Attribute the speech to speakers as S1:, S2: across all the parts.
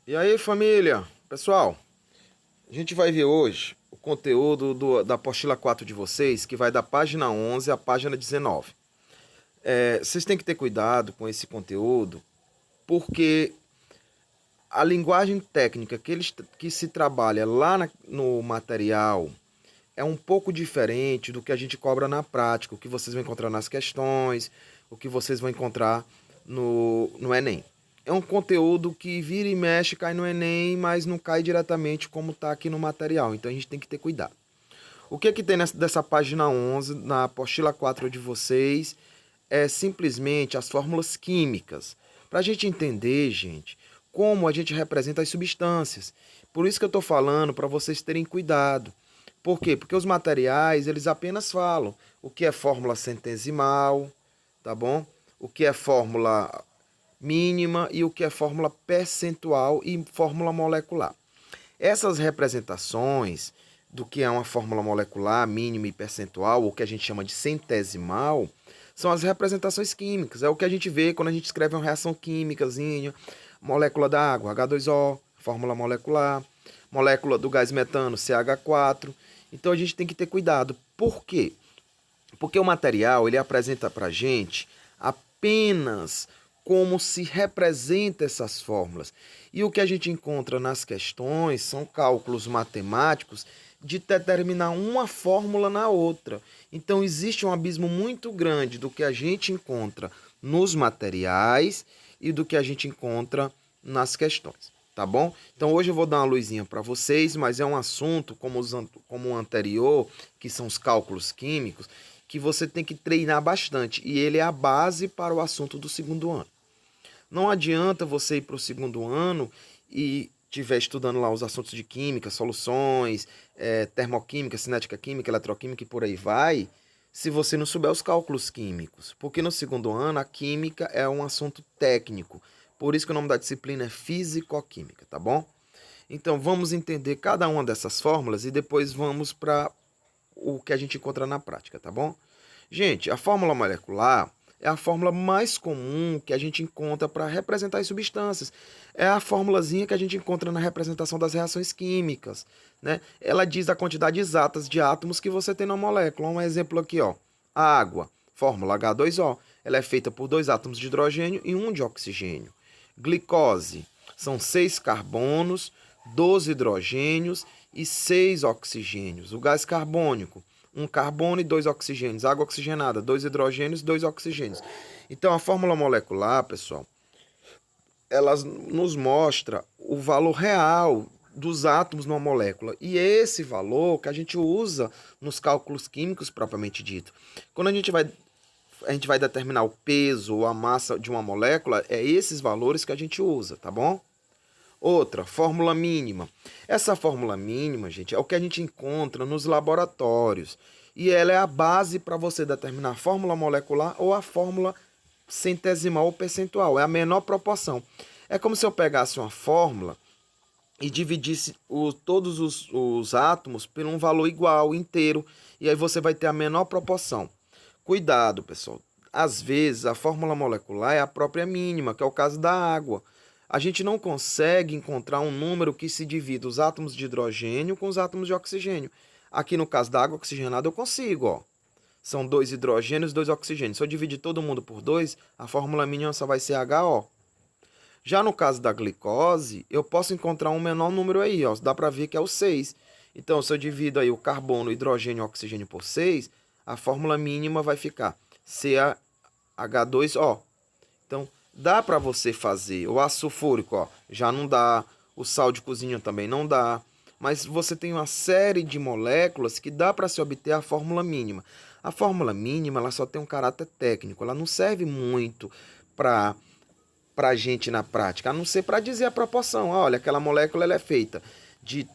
S1: E aí, família? Pessoal, a gente vai ver hoje o conteúdo da apostila 4 de vocês, que vai da página 11 à página 19. Vocês têm que ter cuidado com esse conteúdo, porque a linguagem técnica que se trabalha lá no material é um pouco diferente do que a gente cobra na prática, o que vocês vão encontrar nas questões, o que vocês vão encontrar no Enem. É um conteúdo que vira e mexe, cai no Enem, mas não cai diretamente como está aqui no material. Então a gente tem que ter cuidado. O que é que tem dessa página 11, na apostila 4 de vocês, é simplesmente as fórmulas químicas. Para a gente entender, gente, como a gente representa as substâncias. Por isso que eu estou falando para vocês terem cuidado. Por quê? Porque os materiais, eles apenas falam o que é fórmula centesimal, tá bom? O que é fórmula mínima e o que é fórmula percentual e fórmula molecular. Essas representações do que é uma fórmula molecular, mínima e percentual, ou que a gente chama de centesimal, são as representações químicas. É o que a gente vê quando a gente escreve uma reação químicazinha, molécula da água, H2O, fórmula molecular, molécula do gás metano, CH4. Então a gente tem que ter cuidado. Por quê? Porque o material ele apresenta para a gente apenas como se representa essas fórmulas. E o que a gente encontra nas questões são cálculos matemáticos de determinar uma fórmula na outra. Então existe um abismo muito grande do que a gente encontra nos materiais e do que a gente encontra nas questões. Tá bom? Então hoje eu vou dar uma luzinha para vocês, mas é um assunto como o anterior, que são os cálculos químicos, que você tem que treinar bastante. E ele é a base para o assunto do segundo ano. Não adianta você ir para o segundo ano e estiver estudando lá os assuntos de química, soluções, termoquímica, cinética química, eletroquímica e por aí vai, se você não souber os cálculos químicos. Porque no segundo ano a química é um assunto técnico. Por isso que o nome da disciplina é físico-química, tá bom? Então vamos entender cada uma dessas fórmulas e depois vamos para o que a gente encontra na prática, tá bom? Gente, a fórmula molecular é a fórmula mais comum que a gente encontra para representar as substâncias. É a formulazinha que a gente encontra na representação das reações químicas, né? Ela diz a quantidade exata de átomos que você tem na molécula. Um exemplo aqui, ó. A água, fórmula H2O, ela é feita por 2 átomos de hidrogênio e um de oxigênio. Glicose, são 6 carbonos, 12 hidrogênios e 6 oxigênios. O gás carbônico, um carbono e 2 oxigênios. Água oxigenada, 2 hidrogênios e 2 oxigênios. Então a fórmula molecular, pessoal, ela nos mostra o valor real dos átomos numa molécula. E é esse valor que a gente usa nos cálculos químicos propriamente dito. Quando a gente vai determinar o peso ou a massa de uma molécula, é esses valores que a gente usa, tá bom? Outra, fórmula mínima. Essa fórmula mínima, gente, é o que a gente encontra nos laboratórios. E ela é a base para você determinar a fórmula molecular ou a fórmula centesimal ou percentual. É a menor proporção. É como se eu pegasse uma fórmula e dividisse todos os átomos por um valor igual, inteiro. E aí você vai ter a menor proporção. Cuidado, pessoal. Às vezes a fórmula molecular é a própria mínima, que é o caso da água. A gente não consegue encontrar um número que se divida os átomos de hidrogênio com os átomos de oxigênio. Aqui no caso da água oxigenada eu consigo, ó. São 2 hidrogênios, 2 oxigênios. Se eu dividir todo mundo por 2, a fórmula mínima só vai ser HO. Já no caso da glicose, eu posso encontrar um menor número aí, ó. Dá para ver que é o 6. Então, se eu divido aí o carbono, hidrogênio e oxigênio por 6, a fórmula mínima vai ficar CH2O. Então, dá para você fazer. O ácido sulfúrico, ó, já não dá. O sal de cozinha também não dá. Mas você tem uma série de moléculas que dá para se obter a fórmula mínima. A fórmula mínima ela só tem um caráter técnico. Ela não serve muito para a gente na prática, a não ser para dizer a proporção. Olha, aquela molécula ela é feita de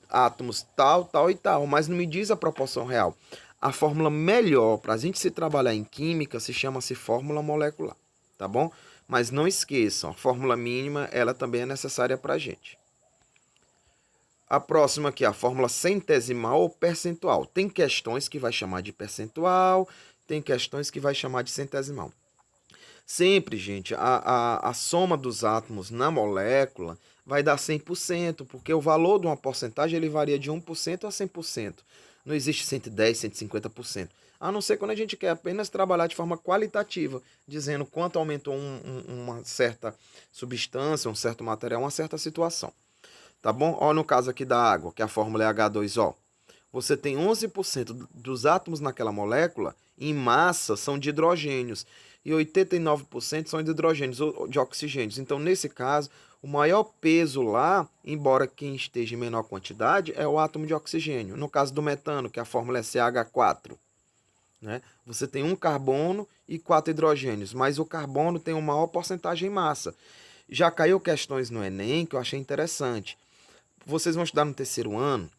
S1: átomos tal, tal e tal, mas não me diz a proporção real. A fórmula melhor para a gente se trabalhar em química se chama-se fórmula molecular, tá bom? Mas não esqueçam, a fórmula mínima ela também é necessária para a gente. A próxima aqui é a fórmula centesimal ou percentual. Tem questões que vai chamar de percentual, tem questões que vai chamar de centesimal. Sempre, gente, a soma dos átomos na molécula vai dar 100%, porque o valor de uma porcentagem ele varia de 1% a 100%. Não existe 110, 150%. A não ser quando a gente quer apenas trabalhar de forma qualitativa, dizendo quanto aumentou uma certa substância, um certo material, uma certa situação. Tá bom? Ó, no caso aqui da água, que a fórmula é H2O. Você tem 11% dos átomos naquela molécula em massa são de hidrogênios e 89% são de hidrogênios ou de oxigênios. Então, nesse caso, o maior peso lá, embora quem esteja em menor quantidade, é o átomo de oxigênio. No caso do metano, que a fórmula é CH4, né? Você tem um carbono e 4 hidrogênios, mas o carbono tem uma maior porcentagem em massa. Já caiu questões no Enem que eu achei interessante. Vocês vão estudar no terceiro ano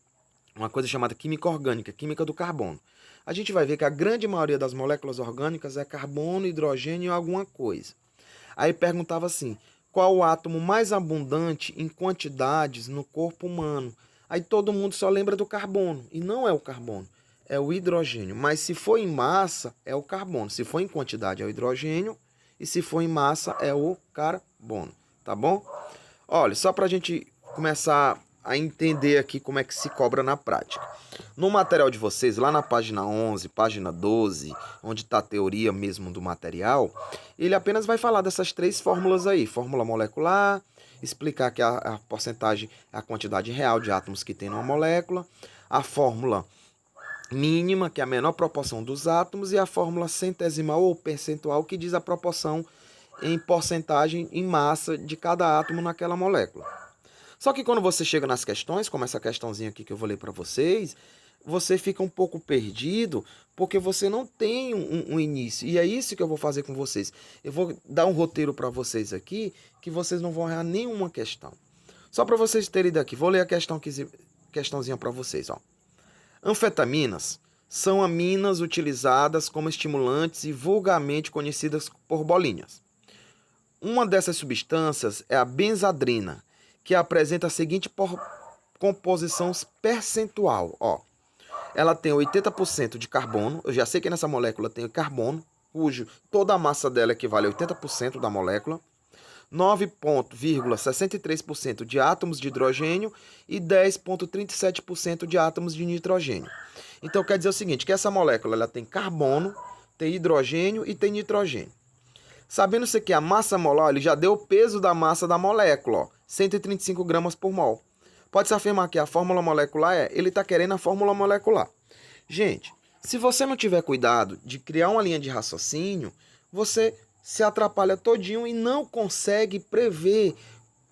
S1: uma coisa chamada química orgânica, química do carbono. A gente vai ver que a grande maioria das moléculas orgânicas é carbono, hidrogênio e alguma coisa. Aí perguntava assim, qual o átomo mais abundante em quantidades no corpo humano? Aí todo mundo só lembra do carbono, e não é o carbono, é o hidrogênio. Mas se for em massa, é o carbono. Se for em quantidade, é o hidrogênio, e se for em massa, é o carbono. Tá bom? Olha, só para a gente começar a entender aqui como é que se cobra na prática. No material de vocês, lá na página 11, página 12, onde está a teoria mesmo do material, ele apenas vai falar dessas três fórmulas aí. Fórmula molecular, explicar que a porcentagem é a quantidade real de átomos que tem numa molécula, a fórmula mínima, que é a menor proporção dos átomos, e a fórmula centesimal ou percentual, que diz a proporção em porcentagem, em massa de cada átomo naquela molécula. Só que quando você chega nas questões, como essa questãozinha aqui que eu vou ler para vocês, você fica um pouco perdido porque você não tem um início. E é isso que eu vou fazer com vocês. Eu vou dar um roteiro para vocês aqui que vocês não vão errar nenhuma questão. Só para vocês terem daqui, vou ler a questãozinha para vocês. Ó. Anfetaminas são aminas utilizadas como estimulantes e vulgarmente conhecidas por bolinhas. Uma dessas substâncias é a benzadrina, que apresenta a seguinte composição percentual. Ó. Ela tem 80% de carbono. Eu já sei que nessa molécula tem carbono, cujo toda a massa dela equivale a 80% da molécula. 9,63% de átomos de hidrogênio e 10,37% de átomos de nitrogênio. Então quer dizer o seguinte, que essa molécula ela tem carbono, tem hidrogênio e tem nitrogênio. Sabendo-se que a massa molar ele já deu o peso da massa da molécula, ó, 135 gramas por mol. Pode-se afirmar que a fórmula molecular ele está querendo a fórmula molecular. Gente, se você não tiver cuidado de criar uma linha de raciocínio, você se atrapalha todinho e não consegue prever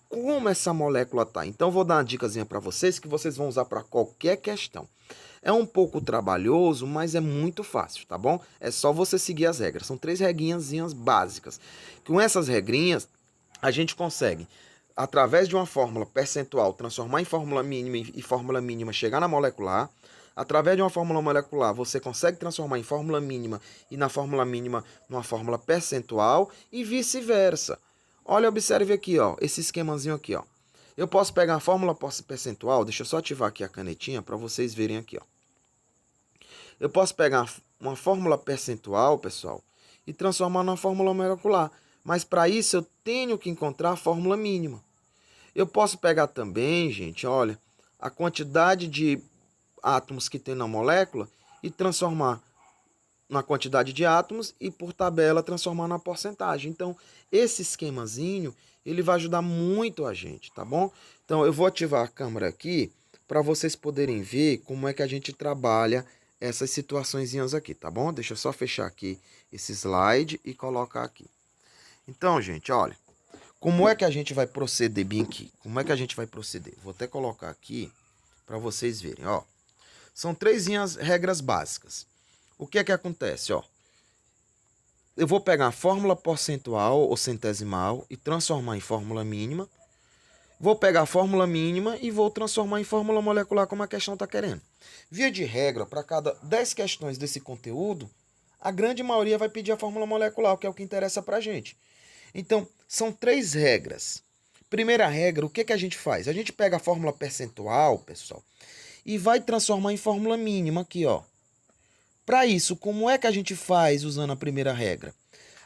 S1: como essa molécula está. Então, vou dar uma dicasinha para vocês que vocês vão usar para qualquer questão. É um pouco trabalhoso, mas é muito fácil, tá bom? É só você seguir as regras. São 3 regrinhas básicas. Com essas regrinhas, a gente consegue, através de uma fórmula percentual, transformar em fórmula mínima e fórmula mínima chegar na molecular. Através de uma fórmula molecular, você consegue transformar em fórmula mínima e na fórmula mínima numa fórmula percentual e vice-versa. Olha, observe aqui, ó, esse esquemazinho aqui, ó. Eu posso pegar a fórmula percentual, deixa eu só ativar aqui a canetinha para vocês verem aqui, ó. Eu posso pegar uma fórmula percentual, pessoal, e transformar numa fórmula molecular. Mas para isso eu tenho que encontrar a fórmula mínima. Eu posso pegar também, gente, olha, a quantidade de átomos que tem na molécula e transformar na quantidade de átomos e por tabela transformar na porcentagem. Então, esse esquemazinho, ele vai ajudar muito a gente, tá bom? Então, eu vou ativar a câmera aqui para vocês poderem ver como é que a gente trabalha essas situaçõezinhas aqui, tá bom? Deixa eu só fechar aqui esse slide e colocar aqui. Então, gente, olha, como é que a gente vai proceder bem aqui? Como é que a gente vai proceder? Vou até colocar aqui para vocês verem, ó. São 3 regras básicas. O que é que acontece, ó? Eu vou pegar a fórmula percentual ou centesimal e transformar em fórmula mínima. Vou pegar a fórmula mínima e vou transformar em fórmula molecular como a questão está querendo. Via de regra, para cada 10 questões desse conteúdo, a grande maioria vai pedir a fórmula molecular, que é o que interessa para a gente. Então, são 3 regras. Primeira regra, o que a gente faz? A gente pega a fórmula percentual, pessoal, e vai transformar em fórmula mínima aqui, ó. Para isso, como é que a gente faz usando a primeira regra?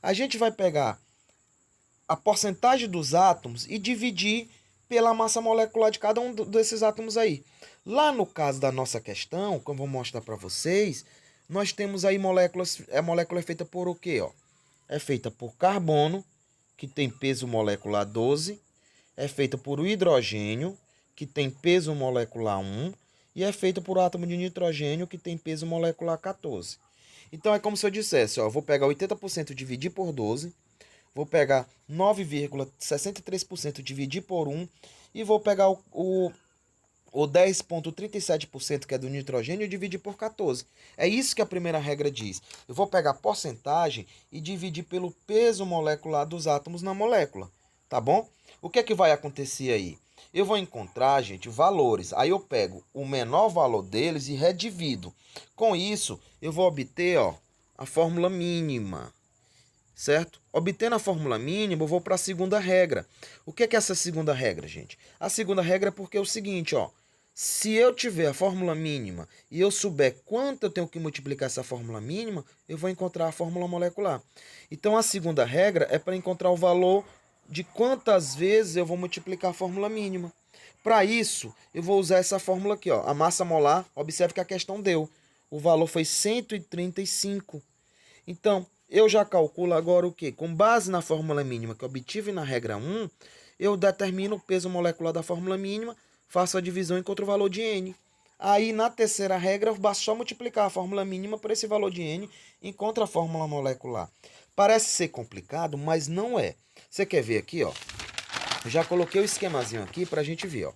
S1: A gente vai pegar a porcentagem dos átomos e dividir pela massa molecular de cada um desses átomos aí. Lá no caso da nossa questão, como eu vou mostrar para vocês, nós temos aí moléculas, a molécula é feita por o quê? Ó? É feita por carbono, que tem peso molecular 12, é feita por hidrogênio, que tem peso molecular 1, e é feita por átomo de nitrogênio, que tem peso molecular 14. Então é como se eu dissesse, ó, eu vou pegar 80% e dividir por 12, vou pegar 9,63% e dividir por 1, e vou pegar o 10,37% que é do nitrogênio e dividir por 14. É isso que a primeira regra diz. Eu vou pegar a porcentagem e dividir pelo peso molecular dos átomos na molécula, tá bom? O que é que vai acontecer aí? Eu vou encontrar, gente, valores. Aí eu pego o menor valor deles e redivido. Com isso, eu vou obter, ó, a fórmula mínima. Certo? Obtendo a fórmula mínima, eu vou para a segunda regra. O que é essa segunda regra, gente? A segunda regra é porque é o seguinte, ó. Se eu tiver a fórmula mínima e eu souber quanto eu tenho que multiplicar essa fórmula mínima, eu vou encontrar a fórmula molecular. Então, a segunda regra é para encontrar o valor de quantas vezes eu vou multiplicar a fórmula mínima. Para isso, eu vou usar essa fórmula aqui, ó. A massa molar, observe que a questão deu. O valor foi 135. Então, eu já calculo agora o quê? Com base na fórmula mínima que eu obtive na regra 1, eu determino o peso molecular da fórmula mínima, faço a divisão e encontro o valor de N. Aí, na terceira regra, basta só multiplicar a fórmula mínima por esse valor de N e encontro a fórmula molecular. Parece ser complicado, mas não é. Você quer ver aqui, ó? Eu já coloquei o esquemazinho aqui para a gente ver, ó.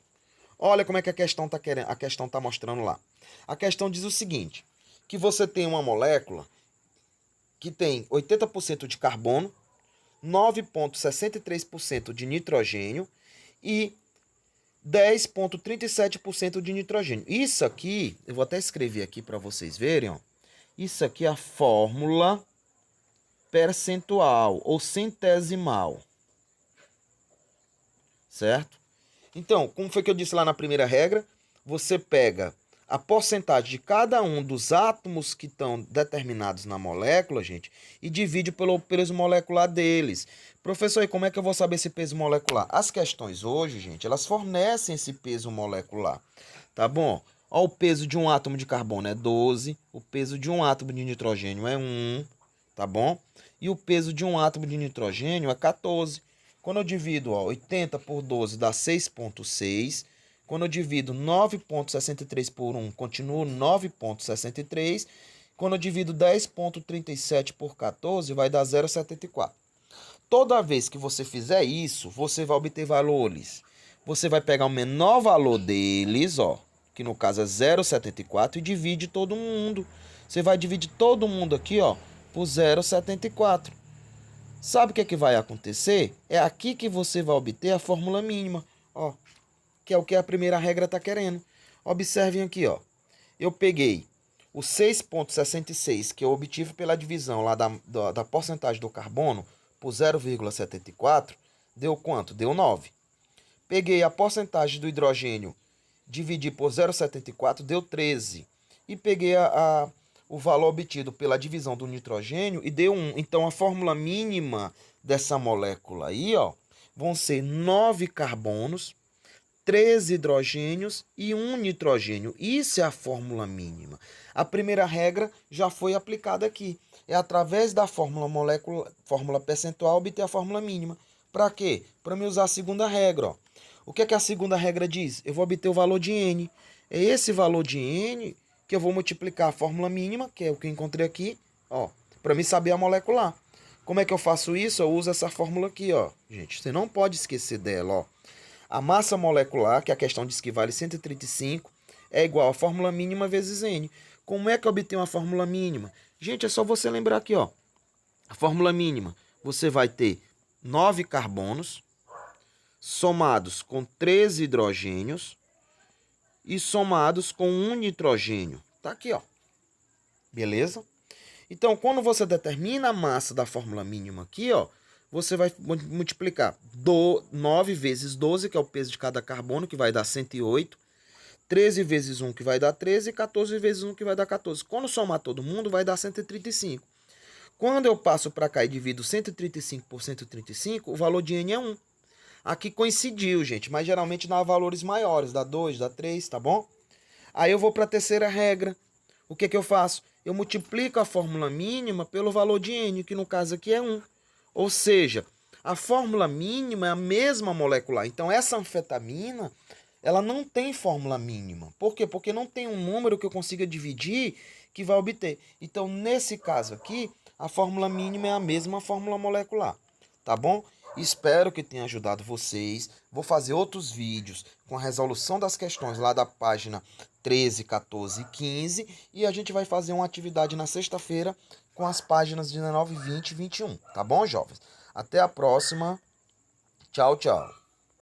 S1: Olha como é que a questão está querendo, a questão tá mostrando lá. A questão diz o seguinte, que você tem uma molécula que tem 80% de carbono, 9,63% de nitrogênio e 10,37% de nitrogênio. Isso aqui, eu vou até escrever aqui para vocês verem, ó. Isso aqui é a fórmula percentual ou centesimal. Certo? Então, como foi que eu disse lá na primeira regra? Você pega a porcentagem de cada um dos átomos que estão determinados na molécula, gente, e divide pelo peso molecular deles. Professor, e como é que eu vou saber esse peso molecular? As questões hoje, gente, elas fornecem esse peso molecular, tá bom? Ó, o peso de um átomo de carbono é 12, o peso de um átomo de nitrogênio é 1, tá bom? E o peso de um átomo de nitrogênio é 14. Quando eu divido, ó, 80 por 12 dá 6,6. Quando eu divido 9,63 por 1, continuo 9,63. Quando eu divido 10,37 por 14, vai dar 0,74. Toda vez que você fizer isso, você vai obter valores. Você vai pegar o menor valor deles, ó, que no caso é 0,74, e divide todo mundo. Você vai dividir todo mundo aqui, ó, por 0,74. Sabe o que é que vai acontecer? É aqui que você vai obter a fórmula mínima, ó, que é o que a primeira regra está querendo. Observem aqui, ó. Eu peguei o 6,66 que eu obtive pela divisão lá da porcentagem do carbono por 0,74, deu quanto? Deu 9. Peguei a porcentagem do hidrogênio, dividi por 0,74, deu 13. E peguei o valor obtido pela divisão do nitrogênio e deu 1. Então, a fórmula mínima dessa molécula aí, ó, vão ser 9 carbonos, 13 hidrogênios e 1 nitrogênio. Isso é a fórmula mínima. A primeira regra já foi aplicada aqui. É através da fórmula percentual obter a fórmula mínima. Para quê? Para me usar a segunda regra. Ó. O que é que a segunda regra diz? Eu vou obter o valor de N. É esse valor de N que eu vou multiplicar a fórmula mínima, que é o que eu encontrei aqui, ó, para me saber a molecular. Como é que eu faço isso? Eu uso essa fórmula aqui, ó. Gente, você não pode esquecer dela, ó. A massa molecular, que a questão diz que vale 135, é igual a fórmula mínima vezes N. Como é que eu obtenho a fórmula mínima? Gente, é só você lembrar aqui, ó. A fórmula mínima, você vai ter 9 carbonos somados com 13 hidrogênios e somados com 1 nitrogênio. Tá aqui, ó. Beleza? Então, quando você determina a massa da fórmula mínima aqui, ó, você vai multiplicar 9 vezes 12, que é o peso de cada carbono, que vai dar 108. 13 vezes 1, que vai dar 13. E 14 vezes 1, que vai dar 14. Quando somar todo mundo, vai dar 135. Quando eu passo para cá e divido 135 por 135, o valor de N é 1. Aqui coincidiu, gente, mas geralmente dá valores maiores, dá 2, dá 3, tá bom? Aí eu vou para a terceira regra. O que que eu faço? Eu multiplico a fórmula mínima pelo valor de N, que no caso aqui é 1. Ou seja, a fórmula mínima é a mesma molecular. Então essa anfetamina, ela não tem fórmula mínima. Por quê? Porque não tem um número que eu consiga dividir que vai obter. Então nesse caso aqui, a fórmula mínima é a mesma fórmula molecular. Tá bom? Espero que tenha ajudado vocês. Vou fazer outros vídeos com a resolução das questões lá da página 13, 14 e 15. E a gente vai fazer uma atividade na sexta-feira com as páginas 19, 20 e 21. Tá bom, jovens? Até a próxima. Tchau, tchau.